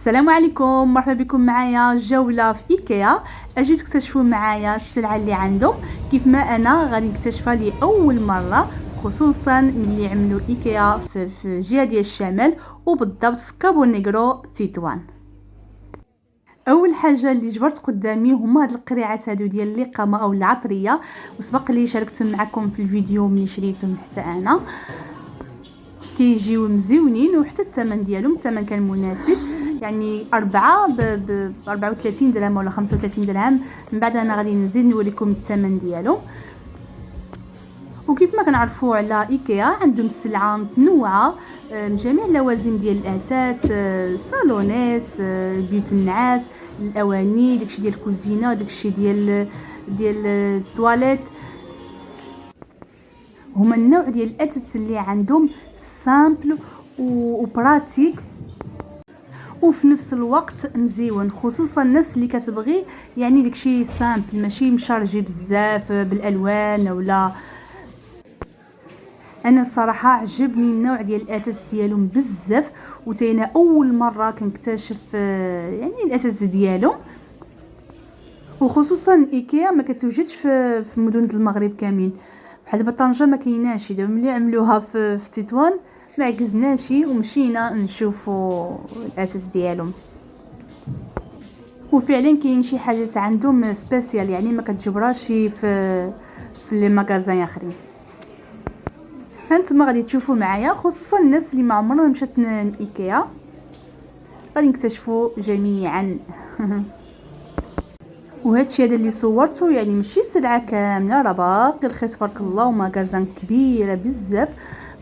السلام عليكم، مرحبا بكم معايا جولة في ايكيا. اجيو تكتشفوا معايا السلعة اللي عندهم كيف ما انا غادي نكتشفها لأول مرة، خصوصا ملي عملوا ايكيا في الجهة ديال الشمال وبالضبط في كابو نيغرو تطوان. اول حاجه اللي جبرت قدامي هما هاد القريعات هادو ديال اللقامه او العطريه، وسبق لي شاركتهم معكم في الفيديو ملي شريتهم حتى انا. كيجيو مزيونين وحتى الثمن ديالهم الثمن كان مناسب، يعني 4 ب 34 درهم ولا 35 درهم. من بعد انا غادي نزيد نوريكم الثمن ديالهم. وكيف ما كنعرفوا على ايكيا عندهم السلعه متنوعه من جميع اللوازم ديال الاثاث، صالونيس، بيوت النعاس، الاواني، داكشي ديال الكوزينه، داكشي ديال الطواليت. هما النوع ديال الاثاث اللي عندهم سامبل وبراتيك وفي نفس الوقت مزيون، خصوصا الناس اللي كتبغي يعني داكشي سامبل ماشي مشارجي بزاف بالالوان ولا. انا الصراحه عجبني النوع ديال الاثاث ديالهم بزاف، وتينا اول مره كنكتشف يعني الاثاث ديالهم. وخصوصا ايكيا ما كتوجدش في مدن المغرب كاملين، بحال دابا طنجه ما كايناش. دابا ملي عملوها في تطوان ما عكزناش ومشينا نشوفوا الاثاث ديالهم. وفعلا كاين شي حاجات عندهم سبيسيال يعني ما كتجبرهاش في لي ماغازان اخرين. هانتوما غادي تشوفوا معايا، خصوصا الناس اللي ما عمرها مشات ايكيا غادي نكتشفوا جميعا. وهادشي هذا اللي صورته يعني ماشي سلعه كامله، راه باقي الخير تبارك الله، وماغازان كبيره بزاف،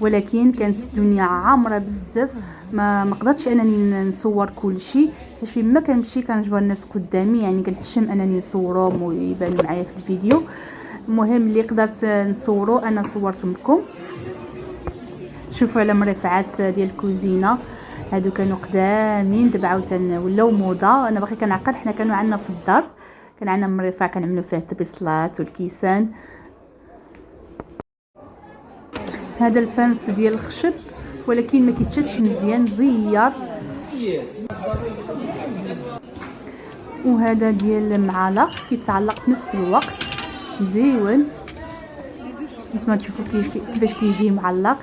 ولكن كانت الدنيا عامره بزاف. ما قدرتش انني نصور كل شيء، حيت فين ما كنمشي كنجبر الناس قدامي، يعني كنحشم انني نصورهم ويبانوا معايا في الفيديو. المهم اللي قدرت نصورو انا صورتهم لكم. شوفوا على مرفعات ديال الكوزينه، هادو كانوا قدامين، دابا عاوتاني ولاو موضه. انا باقي كنعقل، حنا كانوا عندنا في الدار كان عندنا مرفع كنعملوا فيه الطبيصلات والكيسان. هذا البانس ديال الخشب ولكن ما كيتشدش مزيان، زيار. وهذا ديال المعالق كيتعلق في نفس الوقت، مزيون. نتوما تشوفوا كيفاش كيجي معلق.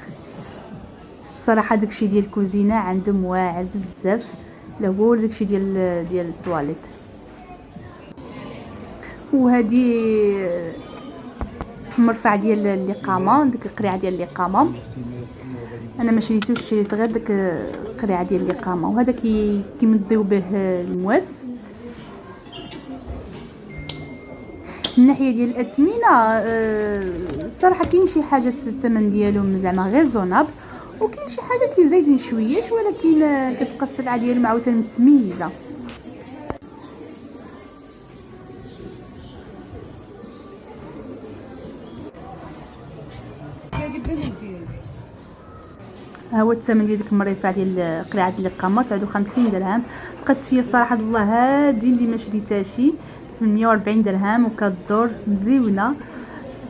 صراحه داكشي ديال الكوزينه عندهم واعر بزاف، لا هو داكشي ديال الطواليت. وهذه مرفع ديال الاقامه، ديك القريعه ديال الاقامه انا ما شريتوش، شريت غير ديك القريعه ديال الاقامه. وهذا كيمضيو به المواس. من ناحيه ديال الاثمنه الصراحه كاين شي حاجات الثمن ديالهم زعما ريزونابل، وكاين شي حاجات اللي زايدين شويش، ولكن كتبقى السلعه ديالهم عاوتاني متميزه. ها هو الثمن ديال ديك المريفع ديال قريعه الاقامه، تعدو 50 درهم. بقات فيا الصراحه الله هادي اللي ما شريتهاش 840 درهم، وكدور مزيونه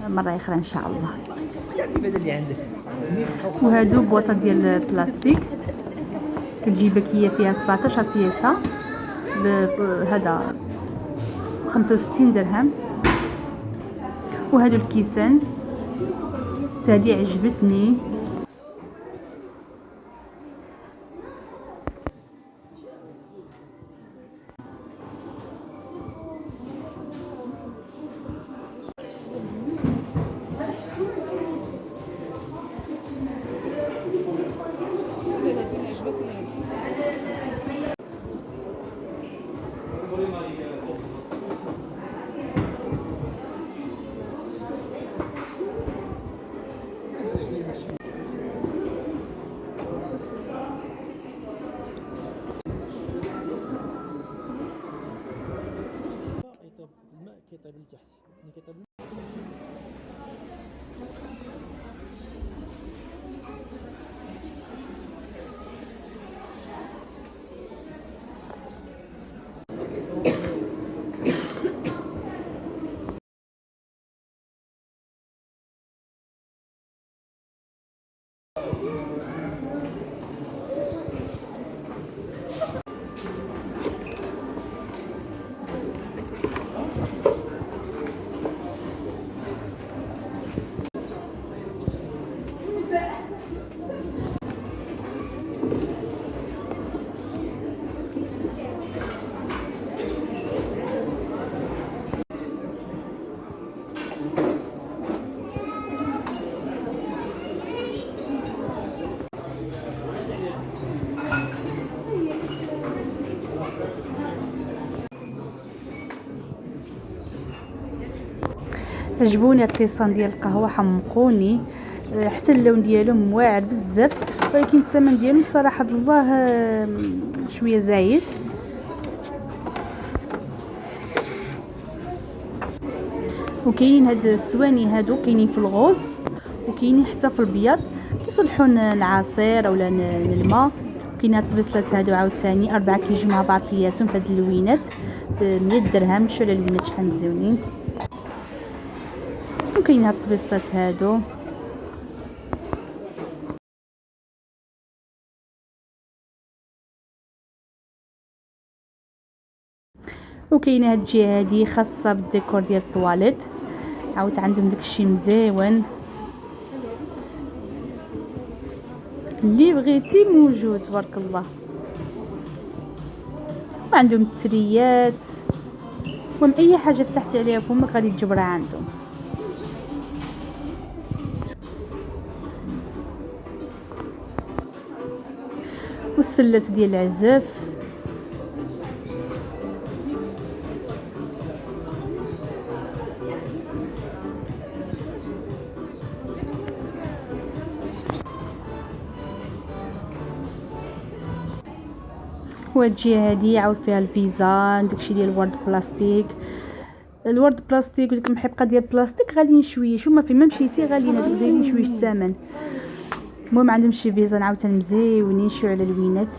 مره اخرى ان شاء الله. وهادو بواطه ديال البلاستيك كتجي بكيه فيها 17 بياسه هذا 65 درهم. وهادو الكيسان هادي عجبتني. الماء كيطيب لتحت، ملي كيطيب عجبوني الطيسان ديال القهوه، حمقوني. حتى اللون ديالهم واعر بزاف، ولكن الثمن ديالهم صراحه الله شويه زايد. وكاينين هاد السواني هادو كاينين في الغوز وكاينين حتى في البياض، كيصلحون العصير اولا الماء. كاين هاد الطبيصلات هادو عاوتاني 4 كيجي مع بعضياتهم في هاد اللوينات ب 100 درهم. شوفوا على اللوينات شحال مزيونين. وكاين هاد الطبيصلات هادو وكاينه هاد الجهه هادي خاصه بالديكور ديال الطواليت، عاود عندهم داكشي مزيون اللي بغيتي موجود تبارك الله. وعندهم التريات، المهم اي حاجه فتحتي عليها فمك غادي تجبرها عندهم. والسلات ديال العزاف، وهاد الجهه هادي عاود فيها الفيزان داكشي ديال الورد بلاستيك. الورد بلاستيك وديك المحبقه ديال البلاستيك غاليين شويه، شوف ما فين ما مشيتي غاليين، هذوك زايدين شويه الثمن. المهم عندهم شي فيزان عاوتاني مزيونين، شو على الوينات.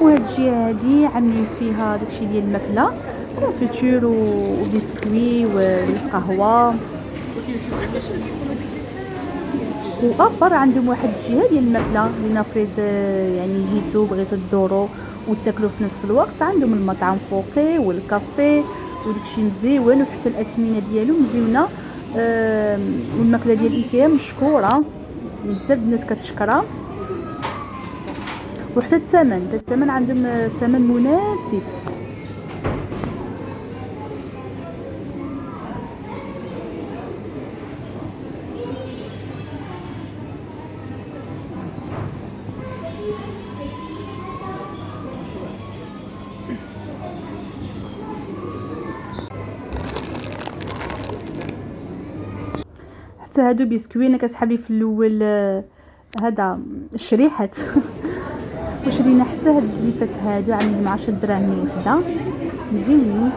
وهاد الجهه هادي عاملين فيها داكشي ديال الماكله، كونفيتور وبسكوي والقهوه. وابر عندهم واحد الجهه ديال الماكله لنفرض يعني جيتو بغيتو تدوروا وتاكلوا في نفس الوقت، عندهم المطعم فوقي والكافي وداكشي مزيون، وحتى الاثمنه ديالو مزيونه. والماكله ديال ايكيا مشكوره بزاف الناس كتشكرها. وحتى الثمن عندهم ثمن مناسب. حتى هادو بسكوي انا كسحب لي في الاول هذا الشريحات وشرينا حتى هاد الزليفات هادو عاملين 10 دراهم وحده مزيونين.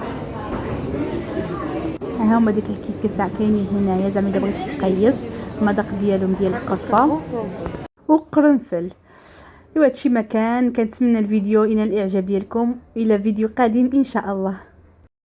ها هما ديك الكيكه ساعه كاينين هنايا زعما الا بغيتي تقيس المذاق ديالهم ديال القرفه وقرنفل. ايوا هادشي ما كان. كنتمنى الفيديو ينال الاعجاب ديالكم. الى فيديو قادم ان شاء الله.